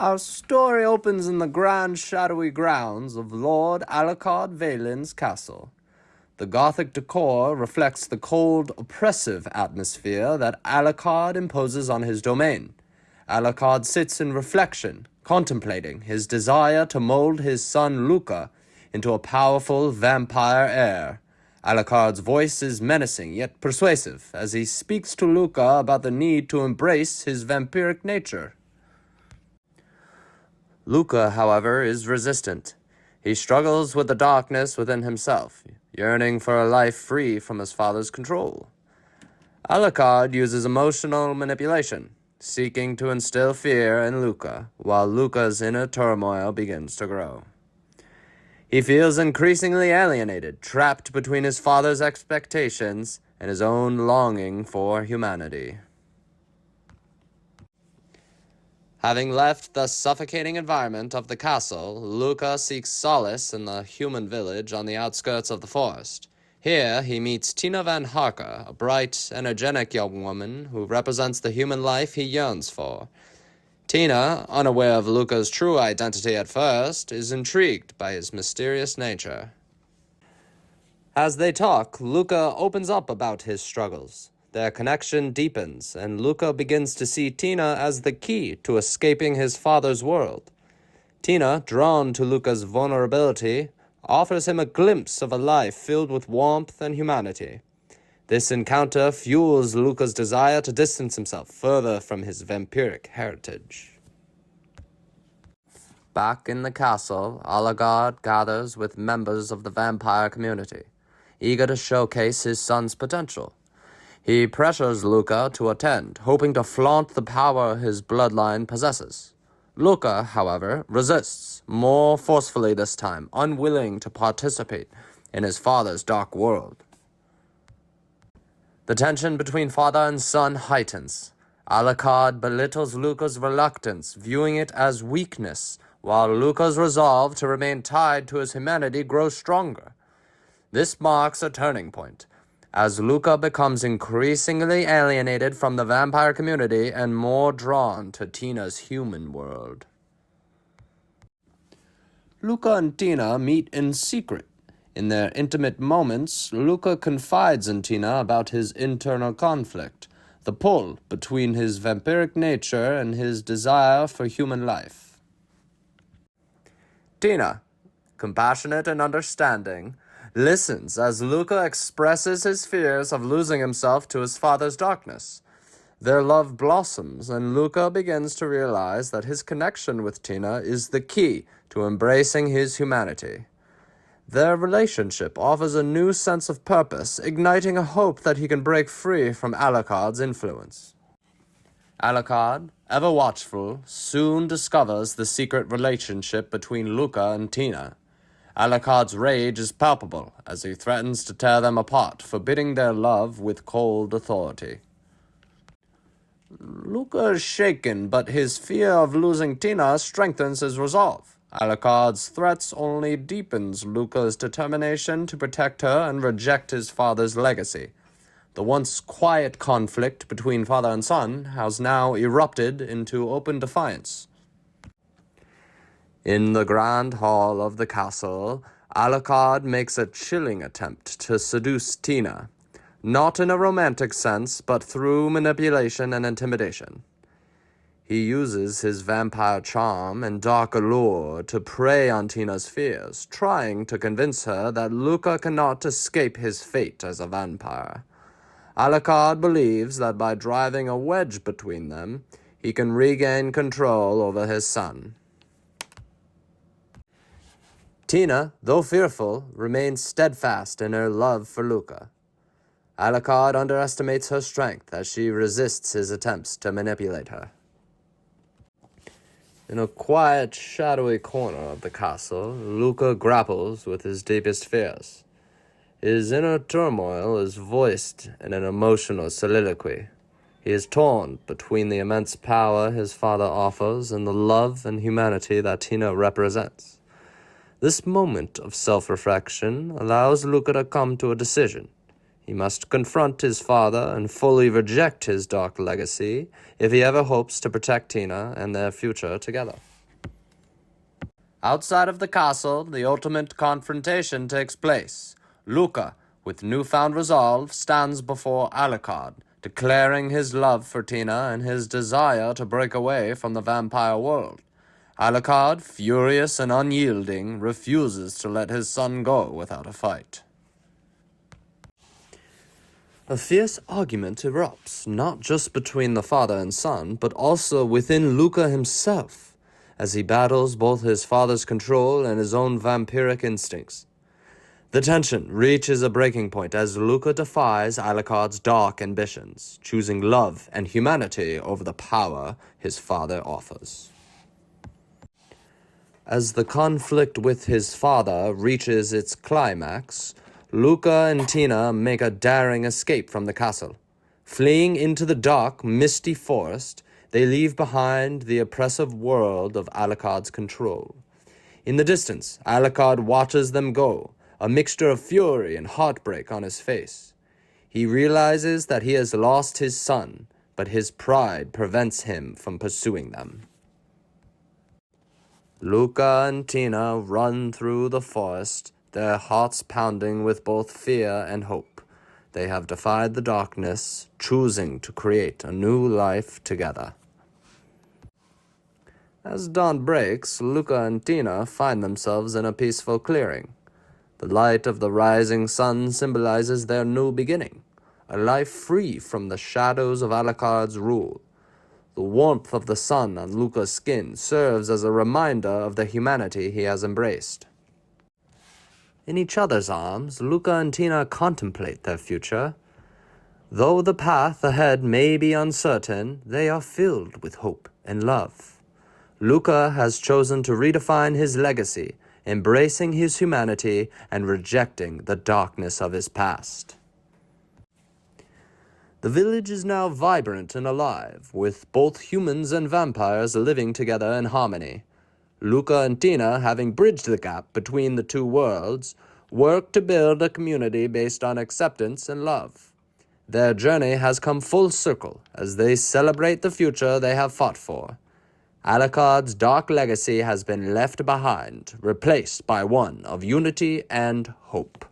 Our story opens in the grand shadowy grounds of Lord Alucard Valen's castle. The Gothic decor reflects the cold, oppressive atmosphere that Alucard imposes on his domain. Alucard sits in reflection, contemplating his desire to mold his son Luca into a powerful vampire heir. Alucard's voice is menacing yet persuasive as he speaks to Luca about the need to embrace his vampiric nature. Luca, however, is resistant. He struggles with the darkness within himself, yearning for a life free from his father's control. Alucard uses emotional manipulation, seeking to instill fear in Luca, while Luca's inner turmoil begins to grow. He feels increasingly alienated, trapped between his father's expectations and his own longing for humanity. Having left the suffocating environment of the castle, Luca seeks solace in the human village on the outskirts of the forest. Here, he meets Tina van Harker, a bright, energetic young woman who represents the human life he yearns for. Tina, unaware of Luca's true identity at first, is intrigued by his mysterious nature. As they talk, Luca opens up about his struggles. Their connection deepens, and Luca begins to see Tina as the key to escaping his father's world. Tina, drawn to Luca's vulnerability, offers him a glimpse of a life filled with warmth and humanity. This encounter fuels Luca's desire to distance himself further from his vampiric heritage. Back in the castle, Alucard gathers with members of the vampire community, eager to showcase his son's potential. He pressures Luca to attend, hoping to flaunt the power his bloodline possesses. Luca, however, resists, more forcefully this time, unwilling to participate in his father's dark world. The tension between father and son heightens. Alucard belittles Luca's reluctance, viewing it as weakness, while Luca's resolve to remain tied to his humanity grows stronger. This marks a turning point, as Luca becomes increasingly alienated from the vampire community and more drawn to Tina's human world. Luca and Tina meet in secret. In their intimate moments, Luca confides in Tina about his internal conflict, the pull between his vampiric nature and his desire for human life. Tina, compassionate and understanding, listens as Luca expresses his fears of losing himself to his father's darkness. Their love blossoms, and Luca begins to realize that his connection with Tina is the key to embracing his humanity. Their relationship offers a new sense of purpose, igniting a hope that he can break free from Alucard's influence. Alucard, ever watchful, soon discovers the secret relationship between Luca and Tina. Alucard's rage is palpable as he threatens to tear them apart, forbidding their love with cold authority. Luca is shaken, but his fear of losing Tina strengthens his resolve. Alucard's threats only deepens Luca's determination to protect her and reject his father's legacy. The once quiet conflict between father and son has now erupted into open defiance. In the grand hall of the castle, Alucard makes a chilling attempt to seduce Tina, not in a romantic sense, but through manipulation and intimidation. He uses his vampire charm and dark allure to prey on Tina's fears, trying to convince her that Luca cannot escape his fate as a vampire. Alucard believes that by driving a wedge between them, he can regain control over his son. Tina, though fearful, remains steadfast in her love for Luca. Alucard underestimates her strength as she resists his attempts to manipulate her. In a quiet, shadowy corner of the castle, Luca grapples with his deepest fears. His inner turmoil is voiced in an emotional soliloquy. He is torn between the immense power his father offers and the love and humanity that Tina represents. This moment of self-reflection allows Luca to come to a decision. He must confront his father and fully reject his dark legacy if he ever hopes to protect Tina and their future together. Outside of the castle, the ultimate confrontation takes place. Luca, with newfound resolve, stands before Alucard, declaring his love for Tina and his desire to break away from the vampire world. Alucard, furious and unyielding, refuses to let his son go without a fight. A fierce argument erupts, not just between the father and son, but also within Luca himself, as he battles both his father's control and his own vampiric instincts. The tension reaches a breaking point as Luca defies Alucard's dark ambitions, choosing love and humanity over the power his father offers. As the conflict with his father reaches its climax, Luca and Tina make a daring escape from the castle. Fleeing into the dark, misty forest, they leave behind the oppressive world of Alucard's control. In the distance, Alucard watches them go, a mixture of fury and heartbreak on his face. He realizes that he has lost his son, but his pride prevents him from pursuing them. Luca and Tina run through the forest, their hearts pounding with both fear and hope. They have defied the darkness, choosing to create a new life together. As dawn breaks, Luca and Tina find themselves in a peaceful clearing. The light of the rising sun symbolizes their new beginning, a life free from the shadows of Alucard's rule. The warmth of the sun on Luca's skin serves as a reminder of the humanity he has embraced. In each other's arms, Luca and Tina contemplate their future. Though the path ahead may be uncertain, they are filled with hope and love. Luca has chosen to redefine his legacy, embracing his humanity and rejecting the darkness of his past. The village is now vibrant and alive, with both humans and vampires living together in harmony. Luca and Tina, having bridged the gap between the two worlds, work to build a community based on acceptance and love. Their journey has come full circle as they celebrate the future they have fought for. Alucard's dark legacy has been left behind, replaced by one of unity and hope.